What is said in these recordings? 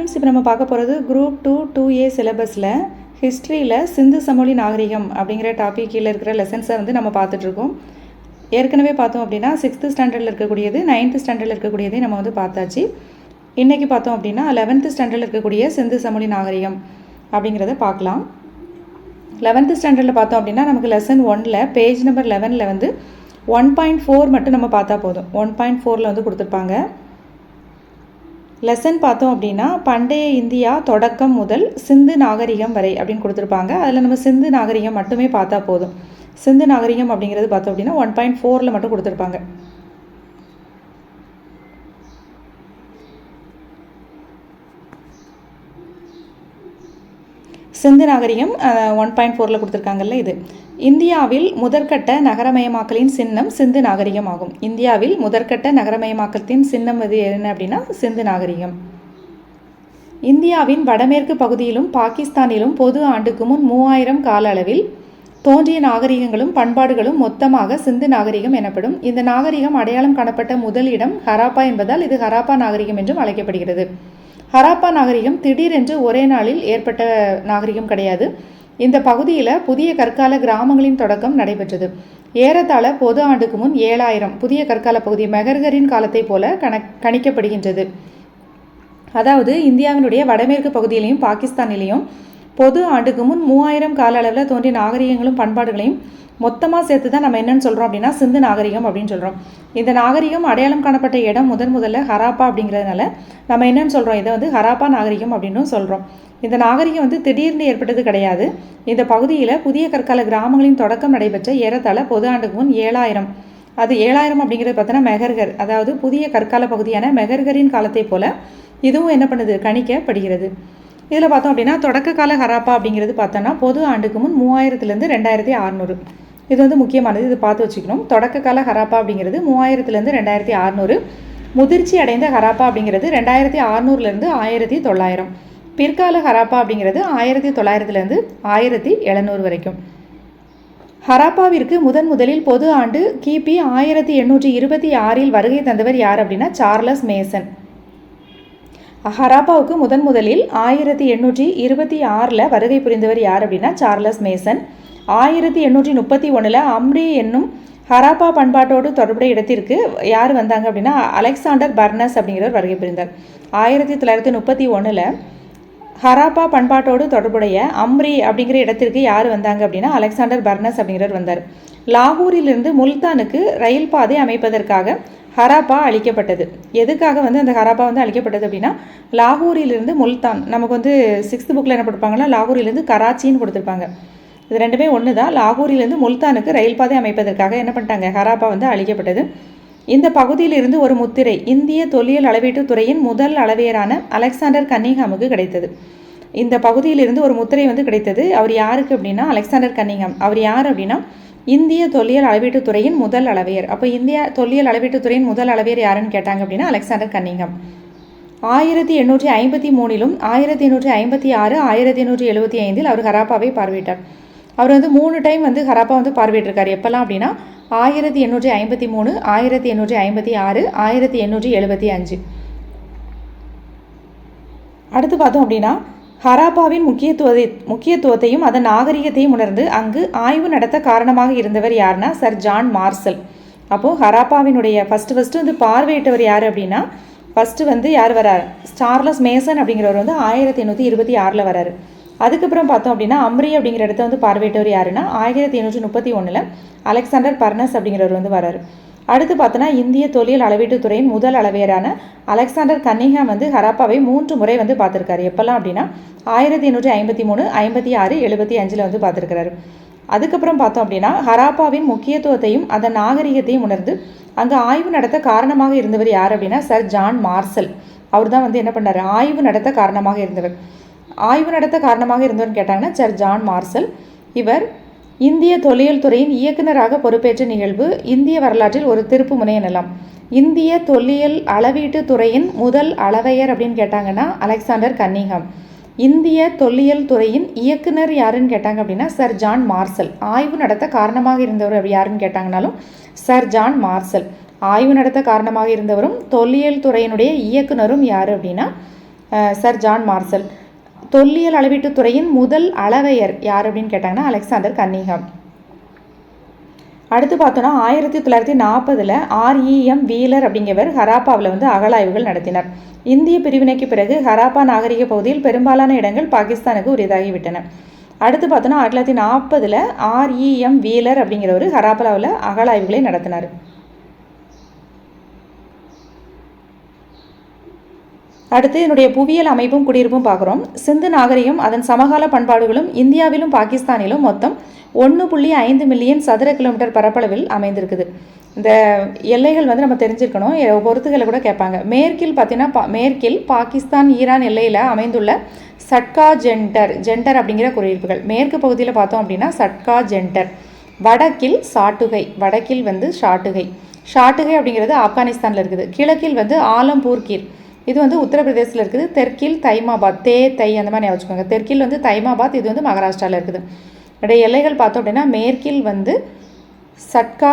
Friends, இப்போ நம்ம பார்க்க போகிறது குரூப் 2 2A சிலபஸில் ஹிஸ்ட்ரியில் சிந்து சமவெளி நாகரிகம் அப்படிங்கிற டாபிக் கீழே இருக்கிற லெசன்ஸை வந்து நம்ம பார்த்துட்ருக்கோம். ஏற்கனவே பார்த்தோம் அப்படின்னா 6th ஸ்டாண்டர்டில் இருக்கக்கூடியது 9th ஸ்டாண்டர்டில் இருக்கக்கூடியதை நம்ம வந்து பார்த்தாச்சு. இன்றைக்கி பார்த்தோம் அப்படின்னா 11th ஸ்டாண்டர்டில் இருக்கக்கூடிய சிந்து சமவெளி நாகரிகம் அப்படிங்கிறத பார்க்கலாம். 11th ஸ்டாண்டர்டில் பார்த்தோம் அப்படின்னா நமக்கு லெசன் 1ல் பேஜ் நம்பர் 11ல் வந்து 1.4 மட்டும் நம்ம பார்த்தா போதும். 1.4ல் வந்து கொடுத்துருப்பாங்க. லெசன் பார்த்தோம் அப்படின்னா பண்டைய இந்தியா தொடக்கம் முதல் சிந்து நாகரிகம் வரை அப்படின்னு கொடுத்துருப்பாங்க. அதில் நம்ம சிந்து நாகரிகம் மட்டுமே பார்த்தா போதும். சிந்து நாகரிகம் அப்படிங்கிறது பார்த்தோம் அப்படின்னா 1.4ல் மட்டும் கொடுத்துருப்பாங்க. சிந்து நாகரிகம் 1.4ல் கொடுத்துருக்காங்கல்ல. இது இந்தியாவில் முதற்கட்ட நகரமயமாக்கலின் சின்னம் சிந்து நாகரிகம் ஆகும். இந்தியாவில் முதற்கட்ட நகரமயமாக்கத்தின் சின்னம் இது என்ன அப்படின்னா சிந்து நாகரிகம். இந்தியாவின் வடமேற்கு பகுதியிலும் பாகிஸ்தானிலும் பொது ஆண்டுக்கு முன் 3000 கால அளவில் தோன்றிய நாகரிகங்களும் பண்பாடுகளும் மொத்தமாக சிந்து நாகரிகம் எனப்படும். இந்த நாகரிகம் அடையாளம் காணப்பட்ட முதல் இடம் ஹராப்பா என்பதால் இது ஹராப்பா நாகரிகம் என்றும் அழைக்கப்படுகிறது. ஹராப்பா நாகரிகம் திடீரென்று ஒரே நாளில் ஏற்பட்ட நாகரிகம் கிடையாது. இந்த பகுதியில் புதிய கற்கால கிராமங்களின் தொடக்கம் நடைபெற்றது. ஏறத்தாழ பொது ஆண்டுக்கு முன் 7000 புதிய கற்கால பகுதி மெஹர்கரின் காலத்தை போல கணிக்கப்படுகின்றது. அதாவது இந்தியாவினுடைய வடமேற்கு பகுதியிலையும் பாகிஸ்தானிலையும் பொது ஆண்டுக்கு முன் 3000 கால அளவில் தோன்றிய நாகரிகங்களும் பண்பாடுகளையும் மொத்தமாக சேர்த்து தான் நம்ம என்னென்னு சொல்கிறோம் அப்படின்னா சிந்து நாகரிகம் அப்படின்னு சொல்கிறோம். இந்த நாகரிகம் அடையாளம் காணப்பட்ட இடம் முதல்ல ஹராப்பா அப்படிங்கிறதுனால நம்ம என்னென்னு சொல்கிறோம், இதை வந்து ஹராப்பா நாகரிகம் அப்படின்னு சொல்கிறோம். இந்த நாகரிகம் வந்து திடீர்னு ஏற்பட்டது கிடையாது. இந்த பகுதியில் புதிய கற்கால கிராமங்களின் தொடக்கம் நடைபெற்ற ஏறத்தாழ பொது ஆண்டுக்கு முன் 7000. அது 7000 அப்படிங்கிறது பார்த்தோன்னா மெஹர்கர், அதாவது புதிய கற்கால பகுதியான மெஹர்கரின் காலத்தை போல இதுவும் என்ன பண்ணுது கணிக்கப்படுகிறது. இதில் பார்த்தோம் அப்படின்னா தொடக்க கால ஹராப்பா அப்படிங்கிறது பார்த்தோன்னா பொது ஆண்டுக்கு முன் 3000லேருந்து 2600. இது வந்து முக்கியமானது, இது பார்த்து வச்சுக்கணும். தொடக்க கால ஹராப்பா அப்படிங்கிறது 3000லேருந்து 2600. முதிர்ச்சி அடைந்த ஹராப்பா அப்படிங்கிறது 2600லேருந்து 1900. பிற்கால ஹராப்பா அப்படிங்கிறது 1900லேருந்து 1700 வரைக்கும். ஹராப்பாவிற்கு முதலில் பொது ஆண்டு கிபி 1826 வருகை தந்தவர் யார் அப்படின்னா சார்லஸ் மேசன். ஹராப்பாவுக்கு முதலில் 1826 வருகை புரிந்தவர் யார் அப்படின்னா சார்லஸ் மேசன். 1831 அம்ரி என்னும் ஹராப்பா பண்பாட்டோடு தொடர்புடைய இடத்திற்கு யார் வந்தாங்க அப்படின்னா அலெக்சாண்டர் பர்னஸ் அப்படிங்கிறவர் வருகை புரிந்தார். 1931 ஹராப்பா பண்பாட்டோடு தொடர்புடைய அம்ரி அப்படிங்கிற இடத்திற்கு யார் வந்தாங்க அப்படின்னா அலெக்சாண்டர் பர்னஸ் அப்படிங்கிறவர் வந்தார். லாகூரிலிருந்து முல்தானுக்கு ரயில் பாதை அமைப்பதற்காக ஹராப்பா அளிக்கப்பட்டது. எதுக்காக வந்து அந்த ஹராப்பா வந்து அளிக்கப்பட்டது அப்படின்னா லாகூரிலிருந்து முல்தான், நமக்கு வந்து 6th புக்கில் என்ன கொடுப்பாங்கன்னா லாகூரிலிருந்து கராச்சின்னு கொடுத்துருப்பாங்க. இது ரெண்டுமே ஒன்று தான். லாகூரிலிருந்து முல்தானுக்கு ரயில் பாதை அமைப்பதற்காக என்ன பண்ணிட்டாங்க ஹராப்பா வந்து அளிக்கப்பட்டது. இந்த பகுதியிலிருந்து ஒரு முத்திரை இந்திய தொல்லியல் அளவீட்டு துறையின் முதல் அளவையரான அலெக்சாண்டர் கன்னிங்ஹாமுக்கு கிடைத்தது. இந்த பகுதியிலிருந்து ஒரு முத்திரை வந்து கிடைத்தது. அவர் யாருக்கு அப்படின்னா அலெக்சாண்டர் கன்னிங்ஹாம். அவர் யார் அப்படின்னா இந்திய தொல்லியல் அளவீட்டு துறையின் முதல் அளவையர். அப்போ இந்திய தொல்லியல் அளவீட்டு துறையின் முதல் அளவையர் யாருன்னு கேட்டாங்க அப்படின்னா அலெக்சாண்டர் கன்னிங்ஹாம். 1853 1856 1875 அவர் ஹராப்பாவை பார்வையிட்டார். அவர் வந்து 3 டைம் வந்து ஹராப்பா வந்து பார்வையிட்டிருக்காரு. எப்போல்லாம் அப்படின்னா 1853 1856 1875. அடுத்து பார்த்தோம் அப்படின்னா ஹராப்பாவின் முக்கியத்துவத்தையும் அதன் நாகரிகத்தையும் உணர்ந்து அங்கு ஆய்வு நடத்த காரணமாக இருந்தவர் யாருன்னா சர் ஜான் மார்சல். அப்போது ஹராப்பாவினுடைய ஃபஸ்ட்டு வந்து பார்வையிட்டவர் யார் அப்படின்னா ஃபஸ்ட்டு வந்து யார் வரார் சார்லஸ் மேசன் அப்படிங்கிறவர் வந்து 1826 வராரு. அதுக்கப்புறம் பார்த்தோம் அப்படின்னா அம்ரி அப்படிங்கிற இடத்த வந்து பார்வையிட்டவர் யாருன்னா 1831 அலெக்சாண்டர் பர்னஸ் அப்படிங்கிறவர் வந்து வராரு. அடுத்து பார்த்தோன்னா இந்திய தொல்லியல் அளவீட்டு துறையின் முதல் அளவையரான அலெக்சாண்டர் கன்னிங்ஹாம் வந்து ஹராப்பாவை 3 முறை வந்து பார்த்துருக்காரு. எப்போல்லாம் அப்படின்னா 1853 56 75 வந்து பார்த்துருக்கிறாரு. அதுக்கப்புறம் பார்த்தோம் அப்படின்னா ஹராப்பாவின் முக்கியத்துவத்தையும் அதன் நாகரிகத்தையும் உணர்ந்து அங்கே ஆய்வு நடத்த காரணமாக இருந்தவர் யார் அப்படின்னா சர் ஜான் மார்சல். அவர் தான் வந்து என்ன பண்ணார் ஆய்வு நடத்த காரணமாக இருந்தவர். ஆய்வு நடத்த காரணமாக இருந்தவர்னு கேட்டாங்கன்னா சர் ஜான் மார்சல். இவர் இந்திய தொல்லியல் துறையின் இயக்குநராக பொறுப்பேற்ற நிகழ்வு இந்திய வரலாற்றில் ஒரு திருப்பு முனை எனலாம். இந்திய தொல்லியல் அளவீட்டு துறையின் முதல் அளவையர் அப்படின்னு கேட்டாங்கன்னா அலெக்சாண்டர் கன்னிங்ஹாம். இந்திய தொல்லியல் துறையின் இயக்குனர் யாருன்னு கேட்டாங்க அப்படின்னா சர் ஜான் மார்சல். ஆய்வு நடத்த காரணமாக இருந்தவர் யாருன்னு கேட்டாங்கனாலும் சர் ஜான் மார்சல். ஆய்வு நடத்த காரணமாக இருந்தவரும் தொல்லியல் துறையினுடைய இயக்குனரும் யார் அப்படின்னா சர் ஜான் மார்சல். தொல்லியல் அளவீட்டுத் துறையின் முதல் அளவையர் யார் அப்படின்னு கேட்டாங்கன்னா அலெக்சாண்டர் கன்னிங்ஹாம். அடுத்து பார்த்தோன்னா 1940 REM வீலர் அப்படிங்கிறவர் ஹராப்பாவில் வந்து அகழாய்வுகள் நடத்தினார். இந்திய பிரிவினைக்கு பிறகு ஹராப்பா நாகரிக பகுதியில் பெரும்பாலான இடங்கள் பாகிஸ்தானுக்கு உரியதாகிவிட்டன. அடுத்து பார்த்தோன்னா 1940 REM வீலர் அப்படிங்கிறவர் ஹராப்பாவில் அகழாய்வுகளை நடத்தினார். அடுத்து என்னுடைய புவியியல் அமைப்பும் குடியிருப்பும் பார்க்குறோம். சிந்து நாகரிகம் அதன் சமகால பண்பாடுகளும் இந்தியாவிலும் பாகிஸ்தானிலும் மொத்தம் 1.5 மில்லியன் சதுர கிலோமீட்டர் பரப்பளவில் அமைந்திருக்குது. இந்த எல்லைகள் வந்து நம்ம தெரிஞ்சிருக்கணும், பொறுத்துகளை கூட கேட்பாங்க. மேற்கில் பார்த்தீங்கன்னா மேற்கில் பாகிஸ்தான் ஈரான் எல்லையில் அமைந்துள்ள சட்கா ஜெண்டர் அப்படிங்கிற குடியிருப்புகள். மேற்கு பகுதியில் பார்த்தோம் அப்படின்னா சட்கா ஜெண்டர். வடக்கில் வடக்கில் வந்து ஷாட்டுகை அப்படிங்கிறது ஆப்கானிஸ்தானில் இருக்குது. கிழக்கில் வந்து ஆலம்பூர்கீர், இது வந்து உத்தரப்பிரதேசத்தில் இருக்குது. தெற்கில் தைமாபாத், அந்த மாதிரி வச்சுக்கோங்க. தெற்கில் வந்து தைமாபாத், இது வந்து மகாராஷ்டிராவில் இருக்குது. இடைய எல்லைகள் பார்த்தோம் அப்படின்னா மேற்கில் வந்து சட்கா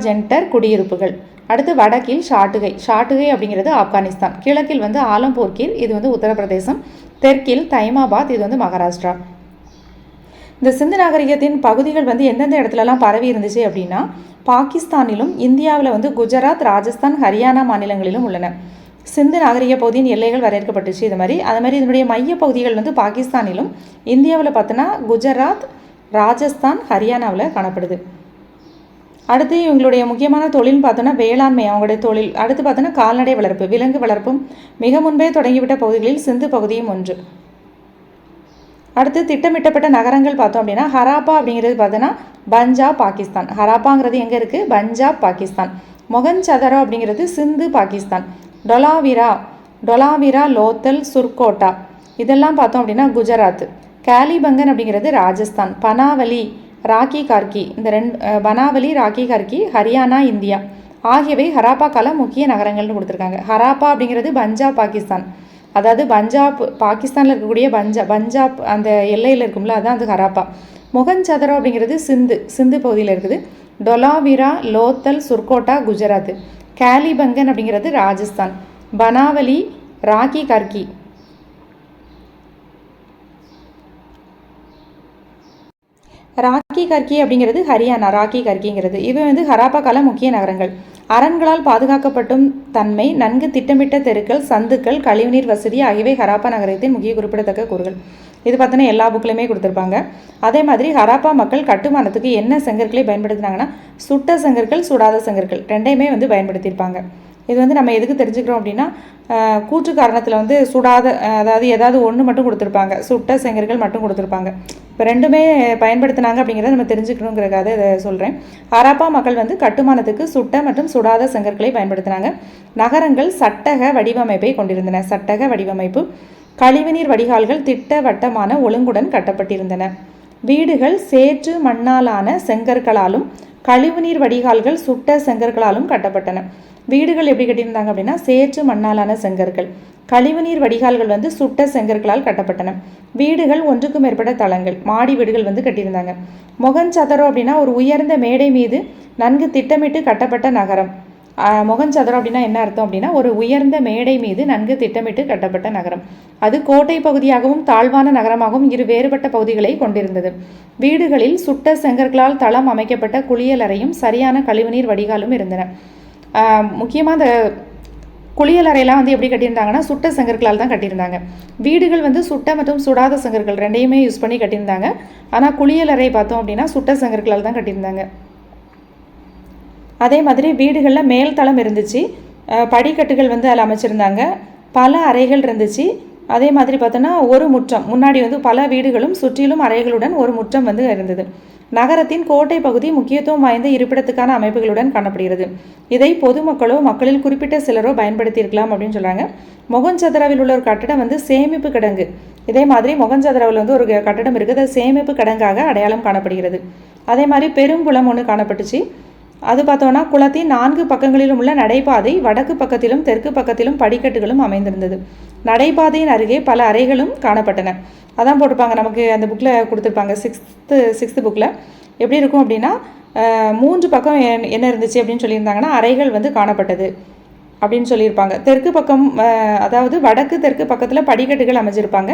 ஜெண்டர் குடியிருப்புகள். அடுத்து வடக்கில் ஷாட்டுகை அப்படிங்கிறது ஆப்கானிஸ்தான். கிழக்கில் வந்து ஆலம்பூர்கீர், இது வந்து உத்தரப்பிரதேசம். தெற்கில் தைமாபாத், இது வந்து மகாராஷ்டிரா. இந்த சிந்து நாகரிகத்தின் பகுதிகள் வந்து எந்தெந்த இடத்துலலாம் பரவி இருந்துச்சு அப்படின்னா பாகிஸ்தானிலும் இந்தியாவில் வந்து குஜராத், ராஜஸ்தான், ஹரியானா மாநிலங்களிலும் உள்ளன. சிந்து நாகரிக பகுதியின் எல்லைகள் வரையறுக்கப்பட்டுச்சு. அது மாதிரி இதனுடைய மைய பகுதிகள் வந்து பாகிஸ்தானிலும் இந்தியாவில் பார்த்தோன்னா குஜராத், ராஜஸ்தான், ஹரியானாவில் காணப்படுது. அடுத்து இவங்களுடைய முக்கியமான தொழில்னு பார்த்தோன்னா வேளாண்மை அவங்களுடைய தொழில். அடுத்து பார்த்தோன்னா கால்நடை வளர்ப்பு, விலங்கு வளர்ப்பும் மிக முன்பே தொடங்கிவிட்ட பகுதிகளில் சிந்து பகுதியும் ஒன்று. அடுத்து திட்டமிட்டப்பட்ட நகரங்கள் பார்த்தோம் அப்படின்னா ஹராப்பா அப்படிங்கிறது பார்த்தோன்னா பஞ்சாப், பாகிஸ்தான். ஹராப்பாங்கிறது எங்கே இருக்குது? பஞ்சாப், பாகிஸ்தான். மொகஞ்சதரோ அப்படிங்கிறது சிந்து, பாகிஸ்தான். டொலாவிரா, லோத்தல், சுர்கோட்டா, இதெல்லாம் பார்த்தோம் அப்படின்னா குஜராத். காலிபங்கன் அப்படிங்கிறது ராஜஸ்தான். பனாவலி, ராக்கி கார்கி ஹரியானா, இந்தியா ஆகியவை ஹராப்பா கால முக்கிய நகரங்கள்னு கொடுத்துருக்காங்க. ஹராப்பா அப்படிங்கிறது பஞ்சாப், பாகிஸ்தான். அதாவது பஞ்சாப், பாகிஸ்தானில் இருக்கக்கூடிய பஞ்சாப் அந்த எல்லையில் இருக்கும்ல, அதுதான் அது ஹராப்பா. மொகஞ்சதரோ அப்படிங்கிறது சிந்து பகுதியில் இருக்குது. டொலாவிரா, லோத்தல், சுர்கோட்டா குஜராத். காலிபங்கன் அப்படிங்கிறது ராஜஸ்தான். பனாவலி, ராக்கி கார்கி அப்படிங்கிறது ஹரியானா. ராக்கி கார்கிங்கிறது இவை வந்து ஹராப்பா கால முக்கிய நகரங்கள். அரண்களால் பாதுகாக்கப்பட்டும் தன்மை, நன்கு திட்டமிட்ட தெருக்கள், சந்துக்கள், கழிவுநீர் வசதி ஆகியவை ஹராப்பா நகரத்தின் முக்கிய குறிப்பிடத்தக்க கூறுகள். இது பார்த்தோன்னா எல்லா புக்லையுமே கொடுத்துருப்பாங்க. அதே மாதிரி ஹராப்பா மக்கள் கட்டுமானத்துக்கு என்ன செங்கற்களை பயன்படுத்தினாங்கன்னா சுட்ட செங்கற்கள், சுடாத செங்கற்கள் ரெண்டையுமே வந்து பயன்படுத்தியிருப்பாங்க. இது வந்து நம்ம எதுக்கு தெரிஞ்சுக்கிறோம் அப்படின்னா கூற்று காரணத்தில் வந்து சுடாத, அதாவது ஏதாவது ஒன்று மட்டும் கொடுத்துருப்பாங்க, சுட்ட செங்கற்கள் மட்டும் கொடுத்துருப்பாங்க. இப்போ ரெண்டுமே பயன்படுத்தினாங்க அப்படிங்கிறத நம்ம தெரிஞ்சுக்கணுங்கிறக்காக இதை சொல்கிறேன். ஹராப்பா மக்கள் வந்து கட்டுமானத்துக்கு சுட்ட மற்றும் சுடாத செங்கற்களை பயன்படுத்தினாங்க. நகரங்கள் சட்டக வடிவமைப்பை கொண்டிருந்தன. சட்டக வடிவமைப்பு. கழிவுநீர் வடிகால்கள் திட்டவட்டமான ஒழுங்குடன் கட்டப்பட்டிருந்தன. வீடுகள் சேற்று மண்ணாலான செங்கற்களாலும் கழிவுநீர் வடிகால்கள் சுட்ட செங்கற்களாலும் கட்டப்பட்டன. வீடுகள் எப்படி கட்டியிருந்தாங்க அப்படின்னா சேற்று மண்ணாலான செங்கற்கள், கழிவுநீர் வடிகால்கள் வந்து சுட்ட செங்கற்களால் கட்டப்பட்டன. வீடுகள் ஒன்றுக்கும் மேற்பட்ட தளங்கள், மாடி வீடுகள் வந்து கட்டியிருந்தாங்க. மொகஞ்சதரோ அப்படின்னா ஒரு உயர்ந்த மேடை மீது நன்கு திட்டமிட்டு கட்டப்பட்ட நகரம். மொகஞ்சதரோ அப்படின்னா என்ன அர்த்தம் அப்படின்னா ஒரு உயர்ந்த மேடை மீது நன்கு திட்டமிட்டு கட்டப்பட்ட நகரம். அது கோட்டை பகுதியாகவும் தாழ்வான நகரமாகவும் இரு வேறுபட்ட பகுதிகளை கொண்டிருந்தது. வீடுகளில் சுட்ட செங்கற்களால் தளம் அமைக்கப்பட்ட குளியலறையும் சரியான கழிவுநீர் வடிகாலும் இருந்தன. முக்கியமாக அந்த குளியலறையெல்லாம் வந்து எப்படி கட்டியிருந்தாங்கன்னா சுட்ட செங்கற்களால் தான் கட்டியிருந்தாங்க. வீடுகள் வந்து சுட்ட மற்றும் சுடாத செங்கற்கள் ரெண்டையுமே யூஸ் பண்ணி கட்டியிருந்தாங்க. ஆனால் குளியலறை பார்த்தோம் அப்படின்னா சுட்ட செங்கற்களால் தான் கட்டியிருந்தாங்க. அதே மாதிரி வீடுகளில் மேல் தளம் இருந்துச்சு, படிக்கட்டுகள் வந்து அதில் அமைச்சிருந்தாங்க, பல அறைகள் இருந்துச்சு. அதே மாதிரி பார்த்தோன்னா ஒரு முற்றம், முன்னாடி வந்து பல வீடுகளும் சுற்றிலும் அறைகளுடன் ஒரு முற்றம் வந்து இருந்தது. நகரத்தின் கோட்டை பகுதி முக்கியத்துவம் வாய்ந்த இருப்பிடத்துக்கான அமைப்புகளுடன் காணப்படுகிறது. இதை பொதுமக்களோ மக்களில் குறிப்பிட்ட சிலரோ பயன்படுத்தியிருக்கலாம் அப்படின்னு சொல்கிறாங்க. மொகஞ்சதராவில் உள்ள ஒரு கட்டடம் வந்து சேமிப்பு கிடங்கு. இதே மாதிரி மொகஞ்சதராவில் வந்து ஒரு கட்டடம் இருக்குது, அது சேமிப்பு கிடங்காக அடையாளம் காணப்படுகிறது. அதே மாதிரி பெருங்குளம் ஒன்று காணப்பட்டுச்சு. அது பார்த்தோன்னா குளத்தின் 4 பக்கங்களிலும் உள்ள நடைபாதை வடக்கு பக்கத்திலும் தெற்கு பக்கத்திலும் படிக்கட்டுகளும் அமைந்திருந்தது. நடைபாதையின் அருகே பல அறைகளும் காணப்பட்டன. அதான் போட்டிருப்பாங்க நமக்கு அந்த புக்கில் கொடுத்துருப்பாங்க. சிக்ஸ்த்து புக்கில் எப்படி இருக்கும் அப்படின்னா 3 பக்கம் என்ன இருந்துச்சு அப்படின்னு சொல்லியிருந்தாங்கன்னா அறைகள் வந்து காணப்பட்டது அப்படின்னு சொல்லியிருப்பாங்க. தெற்கு பக்கம் அதாவது வடக்கு தெற்கு பக்கத்தில் படிக்கட்டுகள் அமைஞ்சிருப்பாங்க.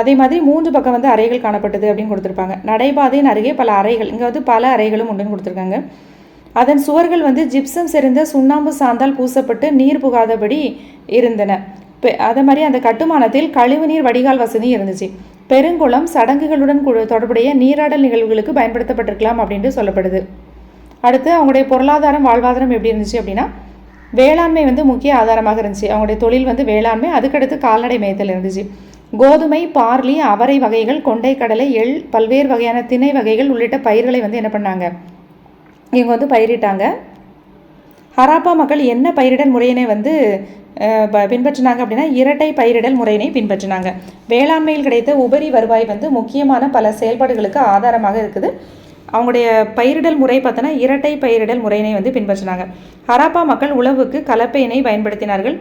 அதே மாதிரி 3 பக்கம் வந்து அறைகள் காணப்பட்டது அப்படின்னு கொடுத்துருப்பாங்க. நடைபாதையின் அருகே பல அறைகள், இங்கே வந்து பல அறைகளும் உண்டுன்னு கொடுத்துருக்காங்க. அதன் சுவர்கள் வந்து ஜிப்சம் செறிந்த சுண்ணாம்பு சாந்தால் பூசப்பட்டு நீர் புகாதபடி இருந்தன. அதே மாதிரி அந்த கட்டுமானத்தில் கழிவுநீர் வடிகால் வசதி இருந்துச்சு. பெருங்குளம் சடங்குகளுடன் தொடர்புடைய நீராடல் நிகழ்வுகளுக்கு பயன்படுத்தப்பட்டிருக்கலாம் அப்படின்ட்டு சொல்லப்படுது. அடுத்து அவங்களுடைய பொருளாதாரம் வாழ்வாதாரம் எப்படி இருந்துச்சு அப்படின்னா, வேளாண்மை வந்து முக்கிய ஆதாரமாக இருந்துச்சு. அவங்களுடைய தொழில் வந்து வேளாண்மை, அதுக்கடுத்து கால்நடை மேய்த்தல் இருந்துச்சு. கோதுமை, பார்லி, அவரை வகைகள், கொண்டை கடலை, எள், பல்வேறு வகையான திணை வகைகள் உள்ளிட்ட பயிர்களை வந்து என்ன பண்ணாங்க, இவங்க வந்து பயிரிட்டாங்க. ஹராப்பா மக்கள் என்ன பயிரிடல் முறையினை வந்து பின்பற்றினாங்க அப்படின்னா, இரட்டை பயிரிடல் முறையினை பின்பற்றினாங்க. வேளாண்மையில் கிடைத்த உபரி வருவாய் வந்து முக்கியமான பல செயல்பாடுகளுக்கு ஆதாரமாக இருக்குது. அவங்களுடைய பயிரிடல் முறை பார்த்தோன்னா இரட்டை பயிரிடல் முறையினை வந்து பின்பற்றினாங்க. ஹராப்பா மக்கள் உழவுக்கு கலப்பையினை பயன்படுத்தினார்கள்.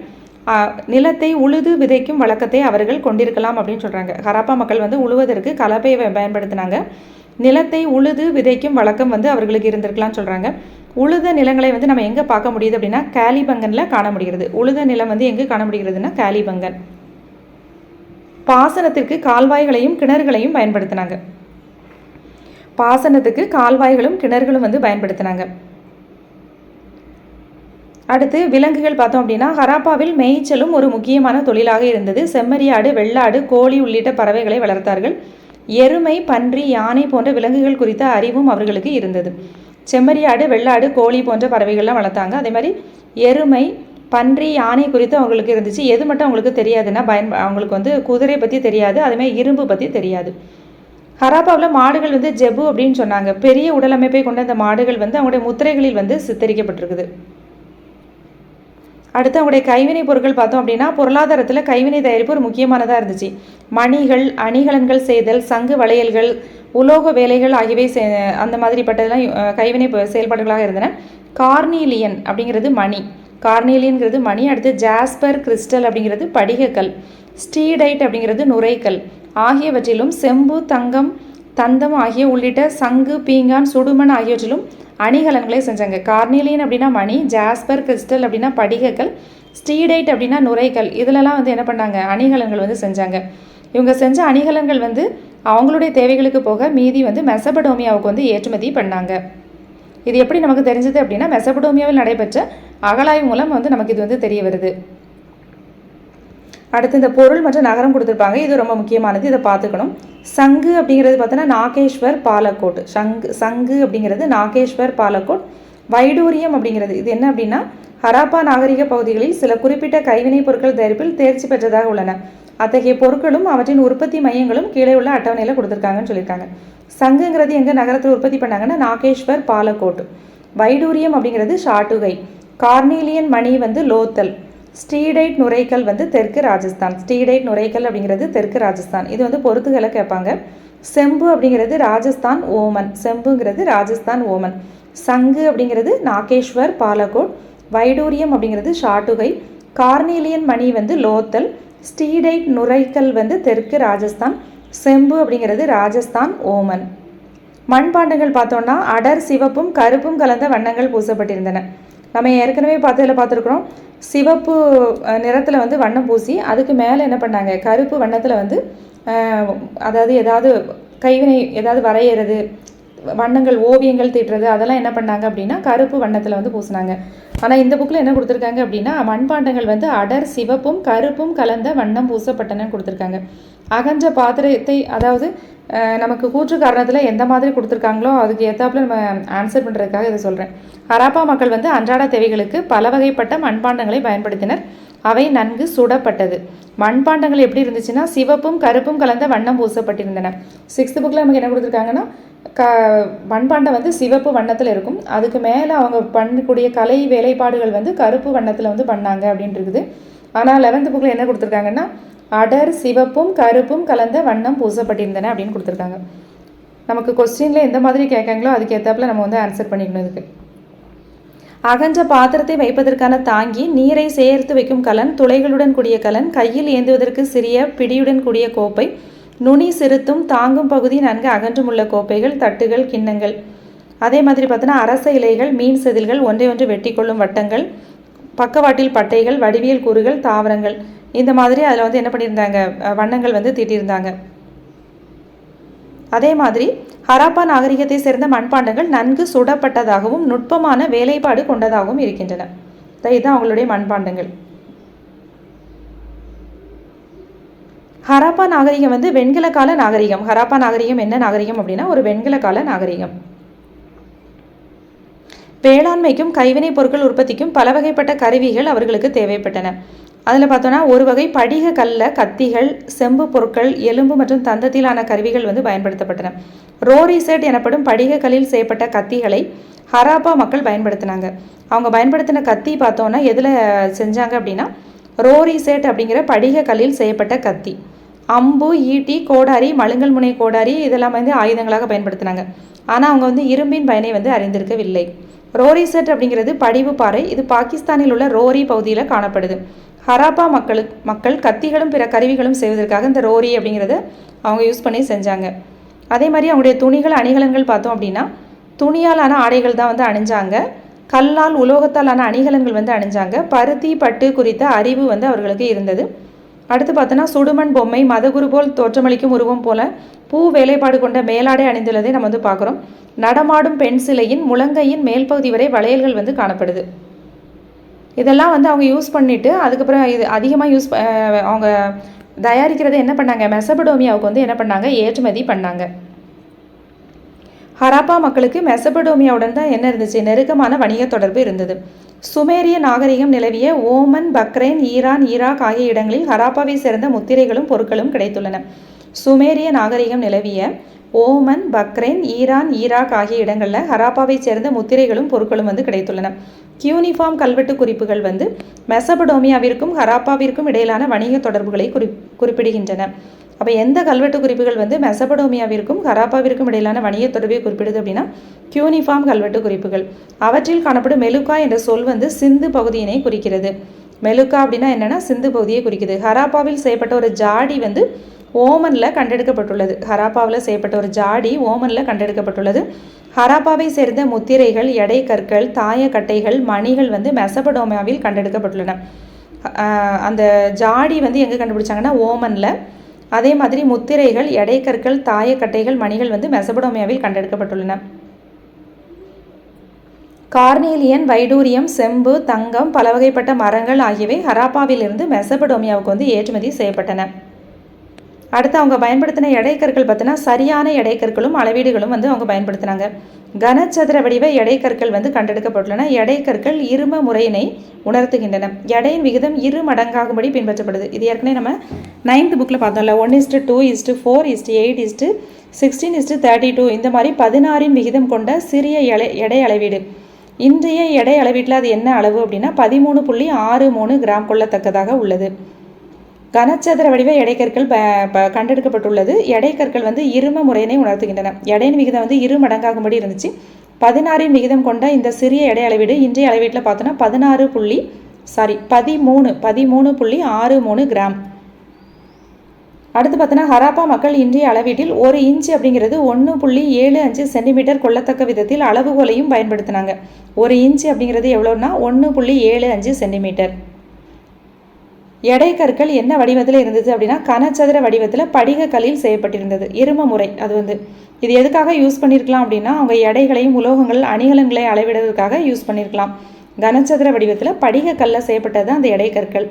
நிலத்தை உழுது விதைக்கும் வழக்கத்தை அவர்கள் கொண்டிருக்கலாம் அப்படின்னு சொல்கிறாங்க. ஹராப்பா மக்கள் வந்து உழுவதற்கு கலப்பையை பயன்படுத்தினாங்க. நிலத்தை உழுது விதைக்கும் வழக்கம் வந்து அவர்களுக்கு இருந்திருக்கலாம்னு சொல்கிறாங்க. உழுத நிலங்களை வந்து நம்ம எங்கே பார்க்க முடியுது அப்படின்னா காலிபங்கனில் காண முடிகிறது. உழுத நிலம் வந்து எங்கே காண முடிகிறதுனா காலிபங்கன். பாசனத்திற்கு கால்வாய்களையும் கிணறுகளையும் பயன்படுத்தினாங்க. பாசனத்துக்கு கால்வாய்களும் கிணறுகளும் வந்து பயன்படுத்தினாங்க. அடுத்து விலங்குகள் பார்த்தோம் அப்படின்னா, ஹராப்பாவில் மேய்ச்சலும் ஒரு முக்கியமான தொழிலாக இருந்தது. செம்மறியாடு, வெள்ளாடு, கோழி உள்ளிட்ட பறவைகளை வளர்த்தார்கள். எருமை, பன்றி, யானை போன்ற விலங்குகள் குறித்த அறிவும் அவர்களுக்கு இருந்தது. செம்மறியாடு, வெள்ளாடு, கோழி போன்ற பறவைகள்லாம் வளர்த்தாங்க. அதே மாதிரி எருமை, பன்றி, யானை குறித்து அவங்களுக்கு இருந்துச்சு. எது மட்டும் அவங்களுக்கு தெரியாதுன்னா, அவங்களுக்கு வந்து குதிரை பற்றி தெரியாது, அதுமாதிரி இரும்பு பற்றி தெரியாது. ஹராப்பாவில் மாடுகள் வந்து ஜெபு அப்படின்னு சொன்னாங்க. பெரிய உடலமைப்பை கொண்ட அந்த மாடுகள் வந்து அவங்களுடைய முத்திரைகளில் வந்து சித்தரிக்கப்பட்டிருக்குது. அடுத்து அவங்களுடைய கைவினை பொருட்கள் பார்த்தோம் அப்படின்னா, பொருளாதாரத்தில் கைவினை தயாரிப்பு ஒரு முக்கியமானதாக இருந்துச்சு. மணிகள், அணிகலன்கள் செய்தல், சங்கு வளையல்கள், உலோக வேலைகள் ஆகியவை அந்த மாதிரிப்பட்டதெல்லாம் கைவினை செயல்பாடுகளாக இருந்தன. கார்னீலியன் அப்படிங்கிறது மணி, கார்னீலியன்கிறது மணி. அடுத்து ஜாஸ்பர், கிறிஸ்டல் அப்படிங்கிறது படிகக்கல், ஸ்டீடைட் அப்படிங்கிறது நுரைக்கல் ஆகியவற்றிலும் செம்பு, தங்கம், தந்தம் ஆகிய உள்ளிட்ட சங்கு, பீங்கான், சுடுமண் ஆகியவற்றிலும் அணிகலன்களை செஞ்சாங்க. கார்னீலியன் அப்படின்னா மணி, ஜாஸ்பர், கிறிஸ்டல் அப்படின்னா படிகக்கல், ஸ்டீடைட் அப்படின்னா நுரைக்கல், இதிலெல்லாம் வந்து என்ன பண்ணாங்க, அணிகலன்கள் வந்து செஞ்சாங்க. இவங்க செஞ்ச அணிகலன்கள் வந்து அவங்களுடைய தேவைகளுக்கு போக மீதி வந்து மெசபடோமியாவுக்கு வந்து ஏற்றுமதி பண்ணாங்க. இது எப்படி நமக்கு தெரிஞ்சது அப்படின்னா, மெசபடோமியாவில் நடைபெற்ற அகழாய்வு மூலம் வந்து நமக்கு இது வந்து தெரிய வருது. அடுத்து இந்த பொருள் மற்றும் நகரம் கொடுத்துருப்பாங்க. இது ரொம்ப முக்கியமானது, இதை பார்த்துக்கணும். சங்கு அப்படிங்கிறது பார்த்தோன்னா நாகேஸ்வர், பாலக்கோட். சங்கு அப்படிங்கிறது நாகேஸ்வர், பாலக்கோட். வைடூரியம் அப்படிங்கிறது இது என்ன அப்படின்னா, ஹராப்பா நாகரிக பகுதிகளில் சில குறிப்பிட்ட கைவினைப் பொருட்கள் தயாரிப்பில் தேர்ச்சி பெற்றதாக உள்ளன. அத்தகைய பொருட்களும் அவற்றின் உற்பத்தி மையங்களும் கீழே உள்ள அட்டவணையில் கொடுத்துருக்காங்கன்னு சொல்லியிருக்காங்க. சங்குங்கிறது எங்கே நகரத்தில் உற்பத்தி பண்ணாங்கன்னா நாகேஸ்வர், பாலக்கோட். வைடூரியம் அப்படிங்கிறது ஷாட்டுகை. கார்னீலியன் மணி வந்து லோத்தல். ஸ்டீடைட் நுரைக்கல் வந்து தெற்கு ராஜஸ்தான். ஸ்டீடைட் நுரைக்கல் அப்படிங்கிறது தெற்கு ராஜஸ்தான். இது வந்து பொறுத்துகளை கேட்பாங்க. செம்பு அப்படிங்கிறது ராஜஸ்தான், ஓமன். செம்புங்கிறது ராஜஸ்தான், ஓமன். சங்கு அப்படிங்கிறது நாகேஸ்வர், பாலக்கோட். வைடூரியம் அப்படிங்கிறது ஷாட்டுகை. கார்னீலியன் மணி வந்து லோத்தல். ஸ்டீடைட் நுரைக்கல் வந்து தெற்கு ராஜஸ்தான். செம்பு அப்படிங்கிறது ராஜஸ்தான், ஓமன். மண்பாண்டங்கள் பார்த்தோன்னா அடர் சிவப்பும் கருப்பும் கலந்த வண்ணங்கள் பூசப்பட்டிருந்தன. நம்ம ஏற்கனவே பார்த்துருக்குறோம். சிவப்பு நிறத்தில் வந்து வண்ணம் பூசி அதுக்கு மேலே என்ன பண்ணாங்க, கருப்பு வண்ணத்தில் வந்து அதாவது ஏதாவது கைவினை ஏதாவது வரைகிறது, வண்ணங்கள் ஓவியங்கள் தீட்டுறது, அதெல்லாம் என்ன பண்ணாங்க அப்படின்னா கருப்பு வண்ணத்தில் வந்து பூசினாங்க. ஆனால் இந்த புக்கில் என்ன கொடுத்துருக்காங்க அப்படின்னா, மண்பாண்டங்கள் வந்து அடர் சிவப்பும் கருப்பும் கலந்த வண்ணம் பூசப்பட்டனன்னு கொடுத்துருக்காங்க. அகன்ற பாத்திரத்தை, அதாவது நமக்கு கூற்று காரணத்தில் எந்த மாதிரி கொடுத்துருக்காங்களோ அதுக்கு ஏற்றாப்புல நம்ம ஆன்சர் பண்ணுறதுக்காக இதை சொல்கிறேன். ஹராப்பா மக்கள் வந்து அன்றாட தேவைகளுக்கு பல வகைப்பட்ட மண்பாண்டங்களை பயன்படுத்தினர். அவை நன்கு சுடப்பட்டது. மண்பாண்டங்கள் எப்படி இருந்துச்சுன்னா சிவப்பும் கருப்பும் கலந்த வண்ணம் பூசப்பட்டிருந்தன. 6th புக்கில் நமக்கு என்ன கொடுத்துருக்காங்கன்னா, மண்பாண்டம் வந்து சிவப்பு வண்ணத்தில் இருக்கும். அதுக்கு மேலே அவங்க பண்ணக்கூடிய கலை வேலைப்பாடுகள் வந்து கருப்பு வண்ணத்தில் வந்து பண்ணாங்க அப்படின்ட்டு இருக்குது. ஆனால் 11th புக்கில் என்ன கொடுத்துருக்காங்கன்னா, அடர் சிவப்பும் கருப்பும் கலந்த வண்ணம் பூசப்பட்டிருந்தன அப்படின்னு கொடுத்துருக்காங்க. நமக்கு கொஸ்டினில் எந்த மாதிரி கேட்காங்களோ அதுக்கு ஏற்றாப்புல நம்ம வந்து ஆன்சர் பண்ணிக்கணும். இதுக்கு அகன்ற பாத்திரத்தை வைப்பதற்கான தாங்கி, நீரை சேர்த்து வைக்கும் கலன், துளைகளுடன் கூடிய கலன், கையில் ஏந்துவதற்கு சிறிய பிடியுடன் கூடிய கோப்பை, நுனி சிறுத்தும் தாங்கும் பகுதி நன்கு அகன்றும் உள்ள கோப்பைகள், தட்டுகள், கிண்ணங்கள். அதே மாதிரி பார்த்தோன்னா அரச இலைகள், மீன் செதில்கள், ஒன்றை ஒன்று வெட்டி கொள்ளும் வட்டங்கள், பக்கவாட்டில் பட்டைகள், வடிவியல் கூறுகள், தாவரங்கள், இந்த மாதிரி அதில் வந்து என்ன பண்ணியிருந்தாங்க, வண்ணங்கள் வந்து தீட்டியிருந்தாங்க. அதே மாதிரி ஹராப்பா நாகரிகத்தை சேர்ந்த மண்பாண்டங்கள் நன்கு சுடப்பட்டதாகவும் நுட்பமான வேலைப்பாடு கொண்டதாகவும் இருக்கின்றன. இதுதான் அவங்களுடைய மண்பாண்டங்கள். ஹராப்பா நாகரிகம் வந்து வெண்கல கால நாகரிகம். ஹராப்பா நாகரிகம் என்ன நாகரிகம் அப்படின்னா ஒரு வெண்கல கால நாகரிகம். வேளாண்மைக்கும் கைவினைப் பொருட்கள் உற்பத்திக்கும் பல வகைப்பட்ட கருவிகள் அவர்களுக்கு தேவைப்பட்டன. அதில் பார்த்தோன்னா ஒரு வகை படிக கல்ல கத்திகள், செம்பு பொருட்கள், எலும்பு மற்றும் தந்தத்திலான கருவிகள் வந்து பயன்படுத்தப்பட்டன. ரோரி செட் எனப்படும் படிக கல்லில் செய்யப்பட்ட கத்திகளை ஹராப்பா மக்கள் பயன்படுத்தினாங்க. அவங்க பயன்படுத்தின கத்தி பார்த்தோன்னா எதில் செஞ்சாங்க அப்படின்னா ரோரி செட் அப்படிங்கிற படிக கல்லில் செய்யப்பட்ட கத்தி. அம்பு, ஈட்டி, கோடாரி, மழுங்கல் முனை கோடாரி இதெல்லாம் வந்து ஆயுதங்களாக பயன்படுத்தினாங்க. ஆனால் அவங்க வந்து இரும்பின் பயனை வந்து அறிந்திருக்கவில்லை. ரோரி செட் அப்படிங்கிறது படிவு பாறை. இது பாகிஸ்தானில் உள்ள ரோரி பகுதியில் காணப்படுது. ஹராப்பா மக்கள் கத்திகளும் பிற கருவிகளும் செய்வதற்காக இந்த ரோரி அப்படிங்கிறத அவங்க யூஸ் பண்ணி செஞ்சாங்க. அதே மாதிரி அவங்களுடைய துணிகள், அணிகலன்கள் பார்த்தோம் அப்படின்னா துணியாலான ஆடைகள் தான் வந்து அணிஞ்சாங்க. கல்லால், உலோகத்தாலான அணிகலன்கள் வந்து அணிஞ்சாங்க. பருத்தி, பட்டு குறித்த அறிவு வந்து அவர்களுக்கு இருந்தது. அடுத்து பார்த்தோன்னா சுடுமண் பொம்மை, மதகுரு போல் தோற்றமளிக்கும் உருவம் போல பூ வேலைப்பாடு கொண்ட மேலாடை அணிந்துள்ளதை நம்ம வந்து பார்க்குறோம். நடமாடும் பெண் சிலையின் முழங்கையின் மேல் பகுதி வரை வளையல்கள் வந்து காணப்படுது. இதெல்லாம் வந்து அவங்க யூஸ் பண்ணிவிட்டு அதுக்கப்புறம் இது அதிகமாக அவங்க தயாரிக்கிறத என்ன பண்ணாங்க, மெசபடோமியாவுக்கு வந்து என்ன பண்ணாங்க, ஏற்றுமதி பண்ணாங்க. ஹராப்பா மக்களுக்கு மெசபடோமியாவுடன் தான் என்ன இருந்துச்சு, நெருக்கமான வணிக தொடர்பு இருந்தது. சுமேரிய நாகரிகம் நிலவிய ஓமன், பக்ரைன், ஈரான், ஈராக் ஆகிய இடங்களில் ஹராப்பாவை சேர்ந்த முத்திரைகளும் பொருட்களும் கிடைத்துள்ளன. சுமேரிய நாகரிகம் நிலவிய ஓமன், பக்ரைன், ஈரான், ஈராக் ஆகிய இடங்களில் ஹராப்பாவை சேர்ந்த முத்திரைகளும் பொருட்களும் வந்து கிடைத்துள்ளன. கியூனிஃபார்ம் கல்வெட்டு குறிப்புகள் வந்து மெசபடோமியாவிற்கும் ஹராப்பாவிற்கும் இடையிலான வணிக தொடர்புகளை குறிப்பிடுகின்றன. அப்போ எந்த கல்வெட்டு குறிப்புகள் வந்து மெசபடோமியாவிற்கும் ஹராப்பாவிற்கும் இடையிலான வணிக தொடர்பை குறிப்பிடுது அப்படின்னா கியூனிஃபார்ம் கல்வெட்டு குறிப்புகள். அவற்றில் காணப்படும் மெலுக்கா என்ற சொல் வந்து சிந்து பகுதியினை குறிக்கிறது. மெலுக்கா அப்படின்னா என்னென்னா சிந்து பகுதியை குறிக்குது. ஹராப்பாவில் செய்யப்பட்ட ஒரு ஜாடி வந்து ஓமனில் கண்டெடுக்கப்பட்டுள்ளது. ஹராப்பாவில் செய்யப்பட்ட ஒரு ஜாடி ஓமனில் கண்டெடுக்கப்பட்டுள்ளது. ஹராப்பாவை சேர்ந்த முத்திரைகள், எடை கற்கள், தாயக்கட்டைகள், மணிகள் வந்து மெசபடோமியாவில் கண்டெடுக்கப்பட்டுள்ளன. அந்த ஜாடி வந்து எங்கே கண்டுபிடிச்சாங்கன்னா ஓமனில். அதே மாதிரி முத்திரைகள், எடைக்கற்கள், தாயக்கட்டைகள், மணிகள் வந்து மெசபடோமியாவில் கண்டெடுக்கப்பட்டுள்ளன. கார்னேலியன், வைடூரியம், செம்பு, தங்கம், பல வகைப்பட்ட மரங்கள் ஆகியவை ஹராப்பாவிலிருந்து மெசபடோமியாவுக்கு வந்து ஏற்றுமதி செய்யப்பட்டன. அடுத்து அவங்க பயன்படுத்தின எடைக்கற்கள் பார்த்தீங்கன்னா சரியான எடைக்கற்களும் அளவீடுகளும் வந்து அவங்க பயன்படுத்தினாங்க. கனச்சதுர வடிவ எடைக்கற்கள் வந்து கண்டெடுக்கப்பட்டுள்ளன. எடைக்கற்கள் இரும முறையினை உணர்த்துகின்றன. எடையின் விகிதம் 2 மடங்காகும்படி பின்பற்றப்படுது. இது ஏற்கனவே நம்ம 9th புக்கில் பார்த்தோம்ல. 1:2:4:8:16:32 இந்த மாதிரி 16 விகிதம் கொண்ட சிறிய எடை அளவீடு. இன்றைய எடை அளவீட்டில் அது என்ன அளவு அப்படின்னா 13.63 கிராம் கொள்ளத்தக்கதாக உள்ளது. கனச்சதுர வடிவ எடைக்கற்கள் கண்டெடுக்கப்பட்டுள்ளது. எடைக்கற்கள் வந்து இரும முறையினை உணர்த்துகின்றன. எடையின் விகிதம் வந்து 2 மடங்காகும்படி இருந்துச்சு. 16 விகிதம் கொண்ட இந்த சிறிய எடை அளவீடு இன்றைய அளவீட்டில் பார்த்தோன்னா 13.63 கிராம். அடுத்து பார்த்தோன்னா ஹராப்பா மக்கள் இன்றைய அளவீட்டில் 1 இன்ச் அப்படிங்கிறது 1.75 சென்டிமீட்டர் கொள்ளத்தக்க விதத்தில் அளவுகோலையும் பயன்படுத்தினாங்க. 1 இன்ச் அப்படிங்கிறது எவ்வளோன்னா 1.75 சென்டிமீட்டர். எடைக்கற்கள் என்ன வடிவத்தில் இருந்தது அப்படின்னா கனச்சதுர வடிவத்தில் படிக கல்லில் செய்யப்பட்டிருந்தது. இரும முறை அது வந்து இது எதுக்காக யூஸ் பண்ணியிருக்கலாம் அப்படின்னா அவங்க எடைகளையும் உலோகங்கள், அணிகலன்களை அளவிடுவதற்காக யூஸ் பண்ணியிருக்கலாம். கனச்சதுர வடிவத்தில் படிக கல்லில் செய்யப்பட்டது அந்த எடைக்கற்கள்.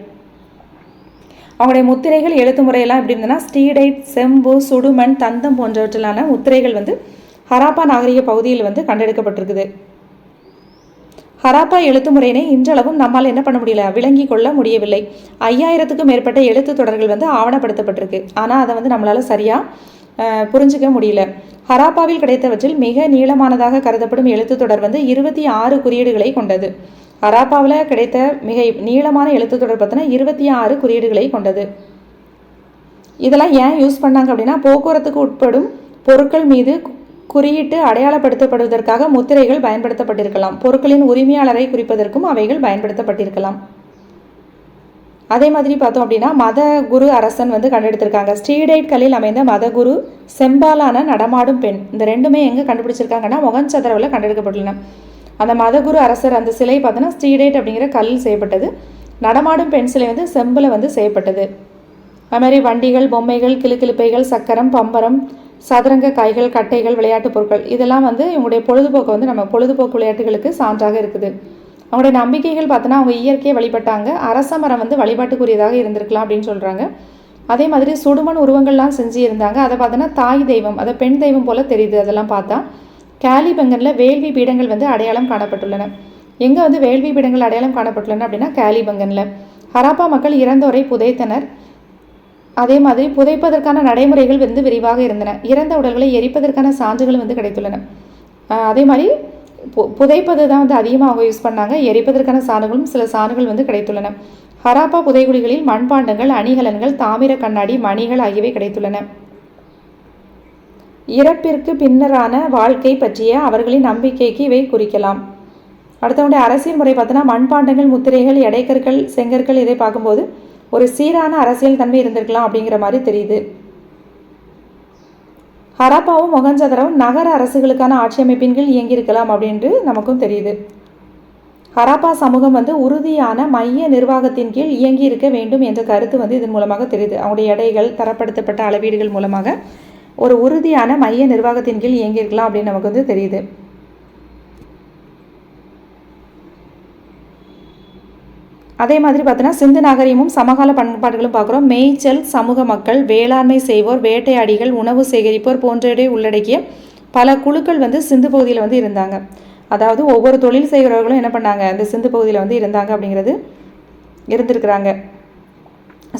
அவங்களுடைய முத்திரைகள், எழுத்து முறையெல்லாம் எப்படி இருந்ததுன்னா ஸ்டீடைட், செம்பு, சுடுமண், தந்தம் போன்றவற்றிலான முத்திரைகள் வந்து ஹராப்பா நாகரிக பகுதியில் வந்து கண்டெடுக்கப்பட்டிருக்குது. ஹராப்பா எழுத்து முறையினை இன்றளவும் நம்மால் என்ன பண்ண முடியல, விளங்கி கொள்ள முடியவில்லை. 5000க்கும் மேற்பட்ட எழுத்து தொடர்கள் வந்து ஆவணப்படுத்தப்பட்டிருக்கு. ஆனால் அதை வந்து நம்மளால் சரியாக புரிஞ்சிக்க முடியல. ஹராப்பாவில் கிடைத்தவற்றில் மிக நீளமானதாக கருதப்படும் எழுத்து தொடர் வந்து 26 குறியீடுகளை கொண்டது. ஹராப்பாவில் கிடைத்த மிக நீளமான எழுத்து தொடர் பார்த்தீங்கன்னா 26 குறியீடுகளை கொண்டது. இதெல்லாம் ஏன் யூஸ் பண்ணாங்க அப்படின்னா போக்குவரத்துக்கு உட்படும் பொருட்கள் மீது குறியிட்டு அடையாளப்படுத்தப்படுவதற்காக முத்திரைகள் பயன்படுத்தப்பட்டிருக்கலாம். பொருட்களின் உரிமையாளரை குறிப்பதற்கும் அவைகள் பயன்படுத்தப்பட்டிருக்கலாம். அதே மாதிரி பார்த்தோம் அப்படின்னா மத குரு அரசன் வந்து கண்டெடுத்திருக்காங்க. ஸ்டீடைட் கல்லில் அமைந்த மதகுரு, செம்பாலான நடமாடும் பெண், இந்த ரெண்டுமே எங்கே கண்டுபிடிச்சிருக்காங்கன்னா மொகஞ்சதரவில் கண்டெடுக்கப்பட்டுள்ளன. அந்த மதகுரு அரசர் அந்த சிலை பார்த்தோன்னா ஸ்டீடேட் அப்படிங்கிற கல் செய்யப்பட்டது. நடமாடும் பெண் சிலை வந்து செம்பில் வந்து செய்யப்பட்டது. அது மாதிரி வண்டிகள், பொம்மைகள், கிளுக்கிழுப்பைகள், சக்கரம், பம்பரம், சதுரங்க காய்கள், கட்டைகள், விளையாட்டுப் பொருட்கள் இதெல்லாம் வந்து இவங்களுடைய பொழுதுபோக்கு வந்து நம்ம பொழுதுபோக்கு விளையாட்டுகளுக்கு சான்றாக இருக்குது. அவங்களுடைய நம்பிக்கைகள் பார்த்தோன்னா அவங்க இயற்கையை வழிபட்டாங்க. அரச மரம் வந்து வழிபாட்டுக்குரியதாக இருந்திருக்கலாம் அப்படின்னு சொல்கிறாங்க. அதே மாதிரி சுடுமண் உருவங்கள்லாம் செஞ்சு இருந்தாங்க. அதை பார்த்தோன்னா தாய் தெய்வம், அதை பெண் தெய்வம் போல் தெரியுது. அதெல்லாம் பார்த்தா கேலிபங்கனில் வேள்வி பீடங்கள் வந்து அடையாளம் காணப்பட்டுள்ளன. எங்கே வந்து வேள்வி பீடங்கள் அடையாளம் காணப்பட்டுள்ளன அப்படின்னா கேலிபங்கனில். ஹராப்பா மக்கள் இறந்தோரை புதைத்தனர். அதே மாதிரி புதைப்பதற்கான நடைமுறைகள் வந்து விரிவாக இருந்தன. இறந்த உடல்களை எரிப்பதற்கான சான்றுகள் வந்து கிடைத்துள்ளன. அதே மாதிரி புதைப்பது தான் வந்து அதிகமாக அவங்க யூஸ் பண்ணாங்க. எரிப்பதற்கான சான்றுகளும் சில சான்றுகள் வந்து கிடைத்துள்ளன. ஹராப்பா புதைகுழிகளில் மண்பாண்டங்கள், அணிகலன்கள், தாமிர கண்ணாடி, மணிகள் ஆகியவை கிடைத்துள்ளன. இறப்பிற்கு பின்னரான வாழ்க்கை பற்றிய அவர்களின் நம்பிக்கைக்கு இவை குறிக்கலாம். அடுத்தவங்களுடைய அரசியல் முறை பார்த்தோன்னா மண்பாண்டங்கள், முத்திரைகள், எடைக்கற்கள், செங்கற்கள் இதை பார்க்கும்போது ஒரு சீரான அரசியல் தன்மை இருந்திருக்கலாம் அப்படிங்கிற மாதிரி தெரியுது. ஹராப்பாவும் மொஹஞ்சதாரோவும் நகர அரசுகளுக்கான ஆட்சி அமைப்பின் கீழ் இயங்கியிருக்கலாம் அப்படின்ட்டு நமக்கும் தெரியுது. ஹராப்பா சமூகம் வந்து உறுதியான மைய நிர்வாகத்தின் கீழ் இயங்கி இருக்க வேண்டும் என்ற கருத்து வந்து இதன் மூலமாக தெரியுது. அவங்களுடைய எடைகள், தரப்படுத்தப்பட்ட அளவீடுகள் மூலமாக ஒரு உறுதியான மைய நிர்வாகத்தின் கீழ் இயங்கியிருக்கலாம் அப்படின்னு நமக்கு வந்து தெரியுது. அதே மாதிரி பார்த்தோன்னா சிந்து நாகரிகமும் சமகால பண்பாடுகளும் பார்க்குறோம். மேய்ச்சல் சமூக மக்கள், வேளாண்மை செய்வோர், வேட்டையாடிகள், உணவு சேகரிப்போர் போன்றவை உள்ளடக்கிய பல குழுக்கள் வந்து சிந்து பகுதியில் வந்து இருந்தாங்க. அதாவது ஒவ்வொரு தொழில் செய்கிறவர்களும் என்ன பண்ணாங்க, இந்த சிந்து பகுதியில் வந்து இருந்தாங்க அப்படிங்கிறது இருந்திருக்கிறாங்க.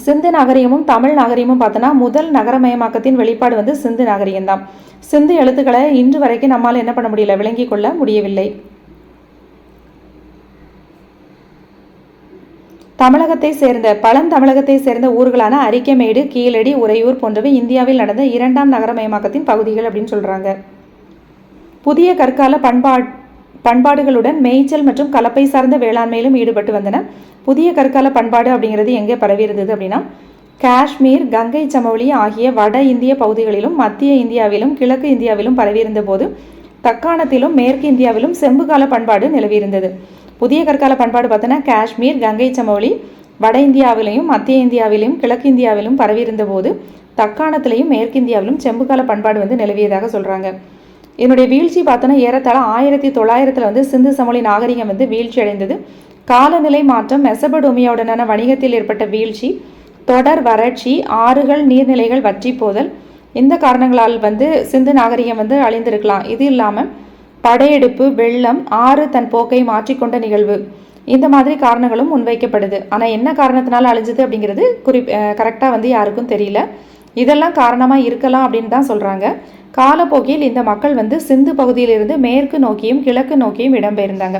சிந்து நாகரிகமும் தமிழ் நாகரிகமும் பார்த்தோன்னா முதல் நகரமயமாக்கத்தின் வெளிப்பாடு வந்து சிந்து நாகரிகம்தான். சிந்து எழுத்துக்களை இன்று வரைக்கும் நம்மால் என்ன பண்ண முடியல, விளங்கி கொள்ள முடியவில்லை. தமிழகத்தை சேர்ந்த பழந்தமிழகத்தை சேர்ந்த ஊர்களான அரிக்கமேடு, கீழடி, உறையூர் போன்றவை இந்தியாவில் நடந்த இரண்டாம் நகரமயமாக்கத்தின் பகுதிகள் அப்படின்னு சொல்கிறாங்க. புதிய கற்கால பண்பாடுகளுடன் மேய்ச்சல் மற்றும் கலப்பை சார்ந்த வேளாண்மையிலும் ஈடுபட்டு வந்தன. புதிய கற்கால பண்பாடு அப்படிங்கிறது எங்கே பரவி இருந்தது அப்படின்னா காஷ்மீர், கங்கை சமவெளி ஆகிய வட இந்திய பகுதிகளிலும், மத்திய இந்தியாவிலும், கிழக்கு இந்தியாவிலும் பரவியிருந்த போது தக்காணத்திலும் மேற்கு இந்தியாவிலும் செம்புகால பண்பாடு நிலவியிருந்தது. புதிய கற்கால பண்பாடு பார்த்தோன்னா காஷ்மீர், கங்கை சமவெளி வட இந்தியாவிலையும், மத்திய இந்தியாவிலும், கிழக்கு இந்தியாவிலும் பரவியிருந்த போது தக்காணத்திலையும் மேற்கு இந்தியாவிலும் செம்புகால பண்பாடு வந்து நிலவியதாக சொல்கிறாங்க. இதனுடைய வீழ்ச்சி பார்த்தோன்னா ஏறத்தாழ 1900 வந்து சிந்து சமவெளி நாகரிகம் வந்து வீழ்ச்சி அடைந்தது. காலநிலை மாற்றம், மெசபடோமியாவுடனான வணிகத்தில் ஏற்பட்ட வீழ்ச்சி, தொடர் வறட்சி, ஆறுகள் நீர்நிலைகள் வற்றி போதல், இந்த காரணங்களால் வந்து சிந்து நாகரிகம் வந்து அழிந்திருக்கலாம். இது இல்லாமல் படையெடுப்பு, வெள்ளம், ஆறு தன் போக்கை மாற்றிக்கொண்ட நிகழ்வு, இந்த மாதிரி காரணங்களும் முன்வைக்கப்படுது. ஆனால் என்ன காரணத்தினால அழிஞ்சது அப்படிங்கிறது கரெக்டாக வந்து யாருக்கும் தெரியல. இதெல்லாம் காரணமாக இருக்கலாம் அப்படின்னு தான் சொல்கிறாங்க. காலப்போக்கில் இந்த மக்கள் வந்து சிந்து பகுதியிலிருந்து மேற்கு நோக்கியும் கிழக்கு நோக்கியும் இடம்பெயர்ந்தாங்க.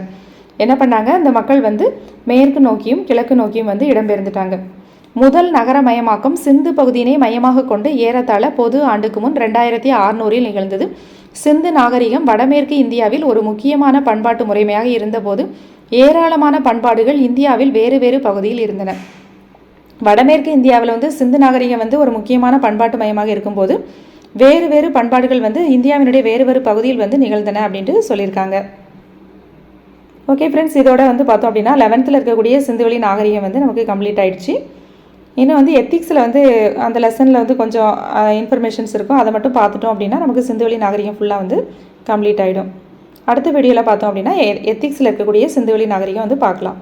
என்ன பண்ணாங்க, இந்த மக்கள் வந்து மேற்கு நோக்கியும் கிழக்கு நோக்கியும் வந்து இடம்பெயர்ந்துட்டாங்க. முதல் நகரமயமாக்கம் சிந்து பகுதியினை மையமாக கொண்டு ஏறத்தாழ பொது ஆண்டுக்கு முன் 2600 நிகழ்ந்தது. சிந்து நாகரிகம் வடமேற்கு இந்தியாவில் ஒரு முக்கியமான பண்பாட்டு முறைமையாக இருந்தபோது ஏராளமான பண்பாடுகள் இந்தியாவில் வேறு வேறு பகுதியில் இருந்தன. வடமேற்கு இந்தியாவில் வந்து சிந்து நாகரிகம் வந்து ஒரு முக்கியமான பண்பாட்டு மையமாக இருக்கும்போது வேறு வேறு பண்பாடுகள் வந்து இந்தியாவினுடைய வேறு வேறு பகுதியில் வந்து நிகழ்ந்தன அப்படின்ட்டு சொல்லியிருக்காங்க. ஓகே ஃப்ரெண்ட்ஸ், இதோட வந்து பார்த்தோம் அப்படின்னா 11th இருக்கக்கூடிய சிந்துவெளி நாகரிகம் வந்து நமக்கு கம்ப்ளீட் ஆகிடுச்சு. இன்னும் வந்து எத்திக்ஸில் வந்து அந்த லெசனில் வந்து கொஞ்சம் இன்ஃபர்மேஷன்ஸ் இருக்கும். அதை மட்டும் பார்த்துட்டோம் அப்படின்னா நமக்கு சிந்துவெளி நாகரிகம் ஃபுல்லாக வந்து கம்ப்ளீட் ஆகிடும். அடுத்த வீடியோவில் பார்த்தோம் அப்படின்னா எத்திக்ஸில் இருக்கக்கூடிய சிந்துவெளி நாகரிகம் வந்து பார்க்கலாம்.